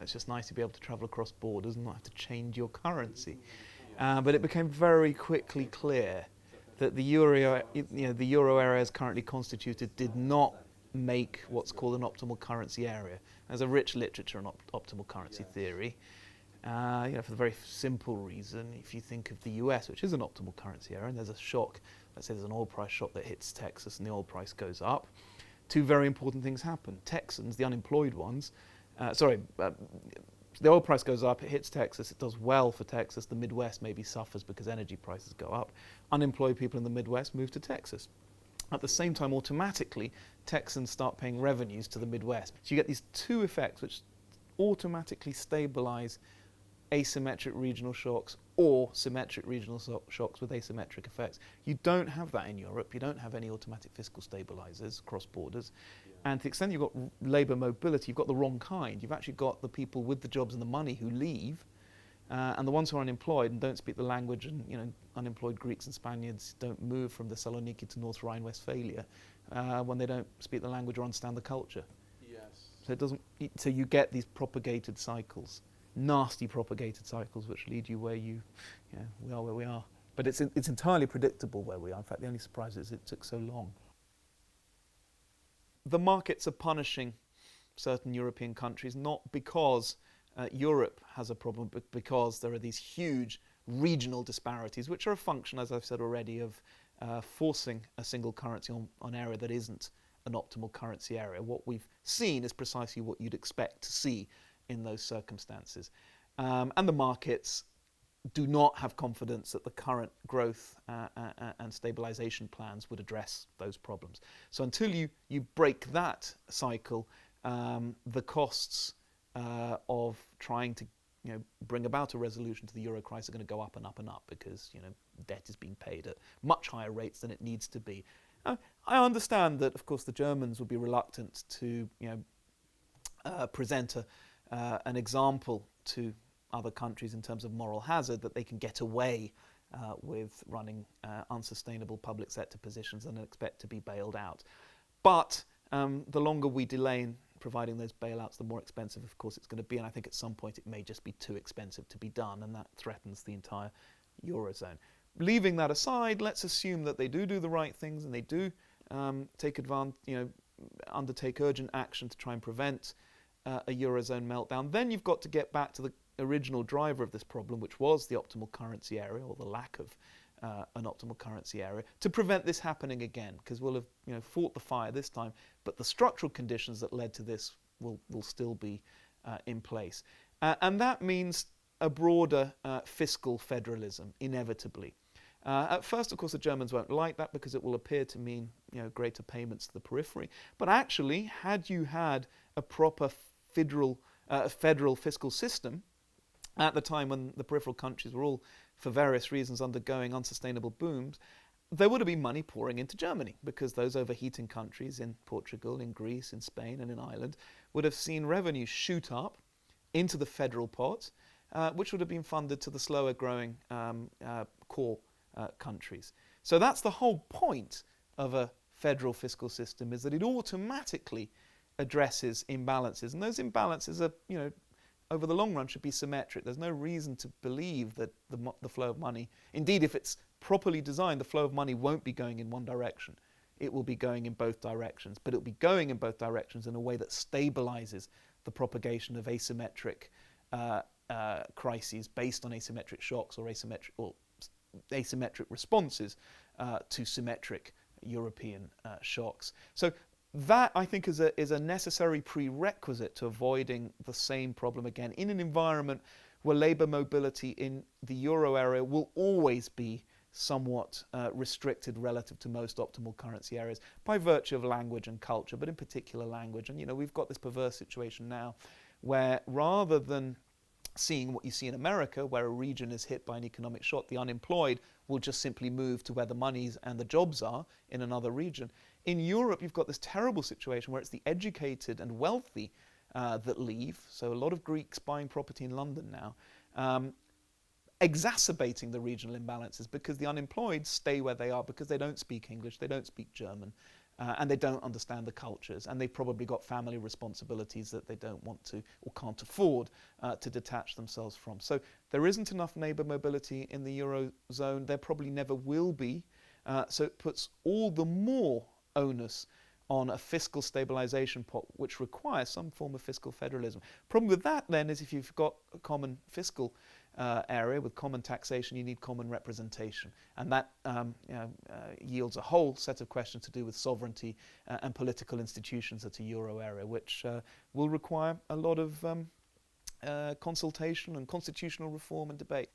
it's just nice to be able to travel across borders and not have to change your currency. But it became very quickly clear that the euro area as currently constituted did not make what's called an optimal currency area. There's a rich literature on optimal currency theory. For the very simple reason, if you think of the US, which is an optimal currency area, and there's a shock, let's say there's an oil price shock that hits Texas and the oil price goes up, two very important things happen. Texans, the unemployed ones, the oil price goes up, it hits Texas, it does well for Texas, the Midwest maybe suffers because energy prices go up. Unemployed people in the Midwest move to Texas. At the same time, automatically, Texans start paying revenues to the Midwest. So you get these two effects which automatically stabilize asymmetric regional shocks or symmetric regional shocks with asymmetric effects. You don't have that in Europe. You don't have any automatic fiscal stabilizers across borders. And to the extent you've got labour mobility, you've got the wrong kind. You've actually got the people with the jobs and the money who leave, and the ones who are unemployed and don't speak the language, and unemployed Greeks and Spaniards don't move from Thessaloniki to North Rhine-Westphalia when they don't speak the language or understand the culture. Yes. So you get these propagated cycles, nasty propagated cycles, which lead you where we are where we are. But it's entirely predictable where we are. In fact, the only surprise is it took so long. The markets are punishing certain European countries, not because Europe has a problem, but because there are these huge regional disparities, which are a function, as I've said already, of forcing a single currency on an area that isn't an optimal currency area. What we've seen is precisely what you'd expect to see in those circumstances. And the markets do not have confidence that the current growth and stabilization plans would address those problems. So until you break that cycle, the costs of trying to bring about a resolution to the euro crisis are going to go up and up and up because debt is being paid at much higher rates than it needs to be. I understand that, of course, the Germans would be reluctant to present an example to other countries in terms of moral hazard, that they can get away with running unsustainable public sector positions and expect to be bailed out. But the longer we delay in providing those bailouts, the more expensive, of course, it's going to be. And I think at some point it may just be too expensive to be done, and that threatens the entire Eurozone. Leaving that aside, let's assume that they do the right things and they do take advantage, undertake urgent action to try and prevent a Eurozone meltdown. Then you've got to get back to the original driver of this problem, which was the optimal currency area, or the lack of an optimal currency area, to prevent this happening again, because we'll have fought the fire this time, but the structural conditions that led to this will still be in place. And that means a broader fiscal federalism, inevitably. At first, of course, the Germans won't like that because it will appear to mean greater payments to the periphery. But actually, had you had a proper federal fiscal system at the time when the peripheral countries were all, for various reasons, undergoing unsustainable booms, there would have been money pouring into Germany, because those overheating countries in Portugal, in Greece, in Spain and in Ireland would have seen revenues shoot up into the federal pot, which would have been funded to the slower growing core countries. So that's the whole point of a federal fiscal system, is that it automatically addresses imbalances, and those imbalances are, over the long run should be symmetric. There's no reason to believe that the flow of money, indeed if it's properly designed, the flow of money won't be going in one direction. It will be going in both directions, but it'll be going in both directions in a way that stabilizes the propagation of asymmetric crises based on asymmetric shocks or asymmetric responses to symmetric European shocks. So that, I think, is a necessary prerequisite to avoiding the same problem again in an environment where labour mobility in the euro area will always be somewhat restricted relative to most optimal currency areas by virtue of language and culture, but in particular language. And we've got this perverse situation now where, rather than seeing what you see in America, where a region is hit by an economic shock, the unemployed will just simply move to where the monies and the jobs are in another region. In Europe, you've got this terrible situation where it's the educated and wealthy that leave. So a lot of Greeks buying property in London now, exacerbating the regional imbalances, because the unemployed stay where they are because they don't speak English, they don't speak German, and they don't understand the cultures, and they've probably got family responsibilities that they don't want to or can't afford to detach themselves from. So there isn't enough neighbour mobility in the Eurozone. There probably never will be. So it puts all the more onus on a fiscal stabilisation pot, which requires some form of fiscal federalism. Problem with that then is if you've got a common fiscal area with common taxation, you need common representation, and that yields a whole set of questions to do with sovereignty and political institutions at a euro area, which will require a lot of consultation and constitutional reform and debate.